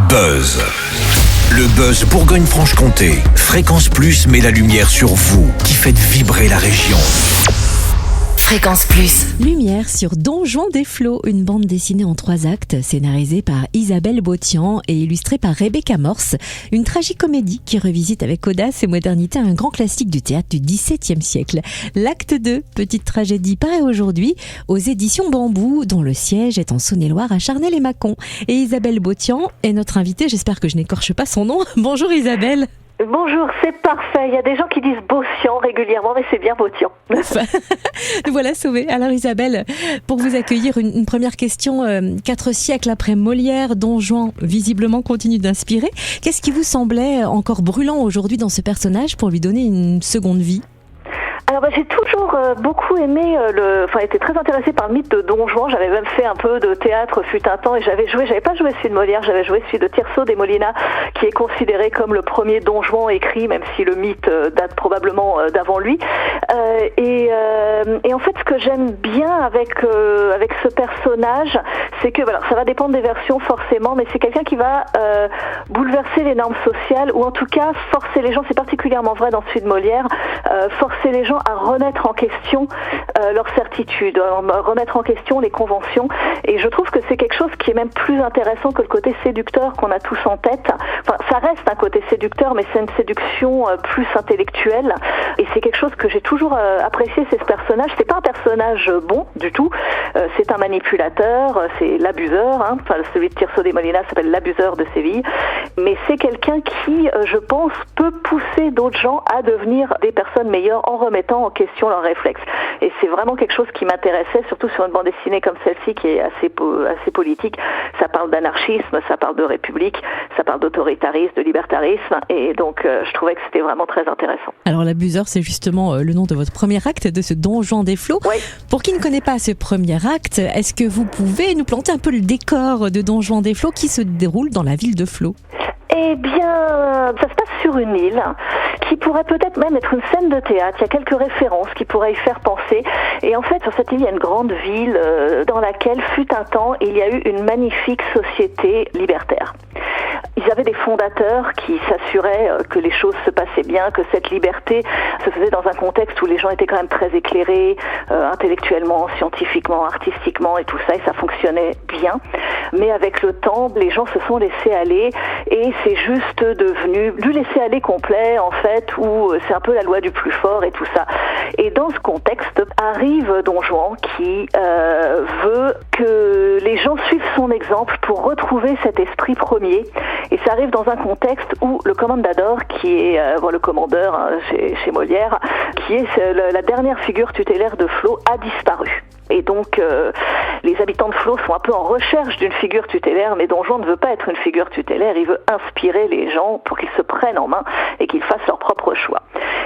Buzz. Le Buzz Bourgogne-Franche-Comté. Fréquence Plus met la lumière sur vous qui faites vibrer la région. Fréquence Plus. Lumière sur Don Juan des Flots, une bande dessinée en 3 actes, scénarisée par Isabelle Bautian et illustrée par Rebecca Morse. Une tragicomédie qui revisite avec audace et modernité un grand classique du théâtre du XVIIe siècle. L'acte 2, Petite Tragédie, paraît aujourd'hui aux éditions Bambou, dont le siège est en Saône-et-Loire à Charnay-les-Mâcons. Et Isabelle Bautian est notre invitée, j'espère que je n'écorche pas son nom. Bonjour Isabelle. Bonjour, c'est parfait. Il y a des gens qui disent Bautian régulièrement, mais c'est bien Bautian. Nous voilà sauvés. Alors Isabelle, pour vous accueillir, une première question. 4 siècles après Molière, Don Juan visiblement continue d'inspirer. Qu'est-ce qui vous semblait encore brûlant aujourd'hui dans ce personnage pour lui donner une seconde vie ? Alors j'ai toujours beaucoup aimé été très intéressée par le mythe de Don Juan. J'avais même fait un peu de théâtre fut un temps et j'avais pas joué celui de Molière, j'avais joué celui de Tirso de Molina, qui est considéré comme le premier Don Juan écrit, même si le mythe date probablement d'avant lui. Et en fait, ce que j'aime bien avec ce personnage, c'est que ça va dépendre des versions forcément, mais c'est quelqu'un qui va bouleverser les normes sociales, ou en tout cas forcer les gens. C'est particulièrement vrai dans celui de Molière, forcer les gens à remettre en question leurs certitudes, à remettre en question les conventions. Et je trouve que c'est quelque chose qui est même plus intéressant que le côté séducteur qu'on a tous en tête. Enfin, ça reste un côté séducteur, mais c'est une séduction plus intellectuelle. Et c'est quelque chose que j'ai toujours apprécié, c'est ce personnage. C'est pas un personnage bon du tout. C'est un manipulateur, c'est l'abuseur. Enfin, celui de Tirso de Molina s'appelle l'abuseur de Séville. Mais c'est quelqu'un qui, je pense, peut pousser d'autres gens à devenir des personnes meilleures en remettant en question leurs réflexes. Et c'est vraiment quelque chose qui m'intéressait, surtout sur une bande dessinée comme celle-ci qui est assez politique. Ça parle d'anarchisme, ça parle de république, ça parle d'autoritarisme, de libertarisme, et donc je trouvais que c'était vraiment très intéressant. Alors l'abuseur, c'est justement le nom de votre premier acte, de ce Don Juan des Flots. Oui. Pour qui ne connaît pas ce premier acte, est-ce que vous pouvez nous planter un peu le décor de Don Juan des Flots qui se déroule dans la ville de Flot ? Eh bien, ça se passe sur une île qui pourrait peut-être même être une scène de théâtre. Il y a quelques références qui pourraient y faire penser. Et en fait, sur cette île, il y a une grande ville dans laquelle, fut un temps, il y a eu une magnifique société libertaire. Ils avaient des fondateurs qui s'assuraient que les choses se passaient bien, que cette liberté se faisait dans un contexte où les gens étaient quand même très éclairés, intellectuellement, scientifiquement, artistiquement et tout ça, et ça fonctionnait bien. Mais avec le temps, les gens se sont laissés aller et c'est juste devenu du laisser-aller complet, en fait, où c'est un peu la loi du plus fort et tout ça. Et dans ce contexte, arrive Don Juan qui veut que les gens suivent son exemple pour retrouver cet esprit premier. Et ça arrive dans un contexte où le Commendador, qui est le commandeur chez Molière, qui est la dernière figure tutélaire de Flot, a disparu. Et donc, les habitants de Flot sont un peu en recherche d'une figure tutélaire, mais Don Juan ne veut pas être une figure tutélaire, il veut inspirer les gens pour qu'ils se prennent en main et qu'ils fassent leur propre choix.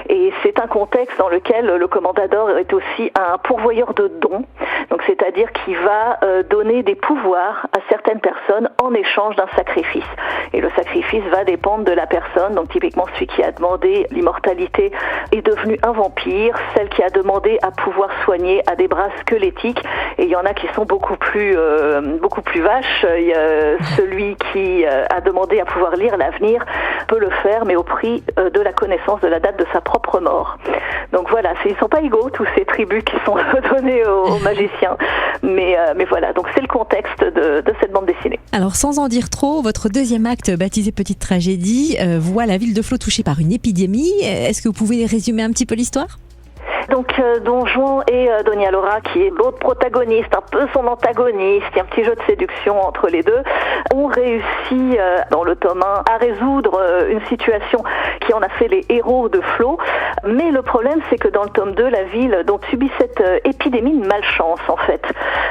Et c'est un contexte dans lequel le Commendador est aussi un pourvoyeur de dons, donc c'est-à-dire qu'il va donner des pouvoirs à certaines personnes en échange d'un sacrifice. Et le sacrifice va dépendre de la personne, donc typiquement celui qui a demandé l'immortalité est devenu un vampire, celle qui a demandé à pouvoir soigner a des bras squelettiques, et il y en a qui sont beaucoup plus vaches. Il y a celui qui a demandé à pouvoir lire l'avenir peut le faire, mais au prix de la connaissance de la date de sa propre mort. Donc voilà, ils sont pas égaux tous ces tribus qui sont donnés aux magiciens, mais voilà, donc c'est le contexte de cette bande dessinée. Alors sans en dire trop, votre deuxième acte, baptisé Petite Tragédie, voit la ville de Flot touchée par une épidémie. Est-ce que vous pouvez résumer un petit peu l'histoire ? Donc Don Juan et Doña Laura, qui est l'autre protagoniste, un peu son antagoniste, il y a un petit jeu de séduction entre les deux, ont réussi dans le tome 1 à résoudre une situation qui en a fait les héros de Flot. Mais le problème, c'est que dans le tome 2, la ville subit cette épidémie de malchance en fait.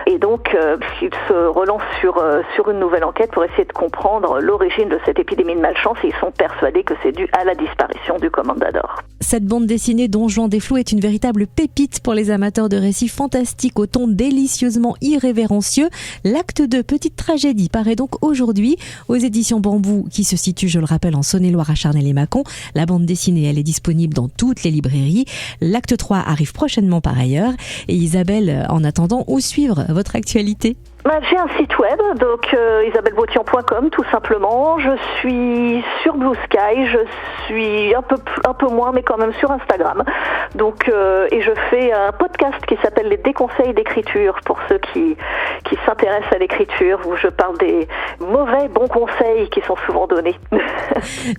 Et donc ils se relancent sur une nouvelle enquête pour essayer de comprendre l'origine de cette épidémie de malchance, et ils sont persuadés que c'est dû à la disparition du Commendador. Cette bande dessinée Don Juan des Flots est une véritable pépite pour les amateurs de récits fantastiques au ton délicieusement irrévérencieux. L'acte 2, Petite Tragédie, paraît donc aujourd'hui aux éditions Bambou, qui se situe, je le rappelle, en Saône-et-Loire à Charnay-les-Mâcons. La bande dessinée, elle est disponible dans toutes les librairies. L'acte 3 arrive prochainement par ailleurs. Et Isabelle, en attendant, où suivre votre actualité ? J'ai un site web, donc isabellebotian.com tout simplement. Je suis sur Blue Sky, je suis un peu moins, mais quand même sur Instagram. Donc, et je fais un podcast qui s'appelle Les déconseils d'écriture pour ceux qui s'intéressent à l'écriture, où je parle des mauvais bons conseils qui sont souvent donnés.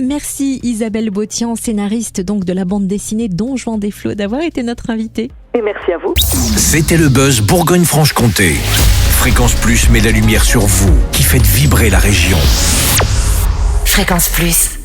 Merci Isabelle Botian, scénariste donc de la bande dessinée Don Juan des Flots, d'avoir été notre invitée. Et merci à vous. C'était le buzz Bourgogne-Franche-Comté. Fréquence Plus met la lumière sur vous, qui faites vibrer la région. Fréquence Plus.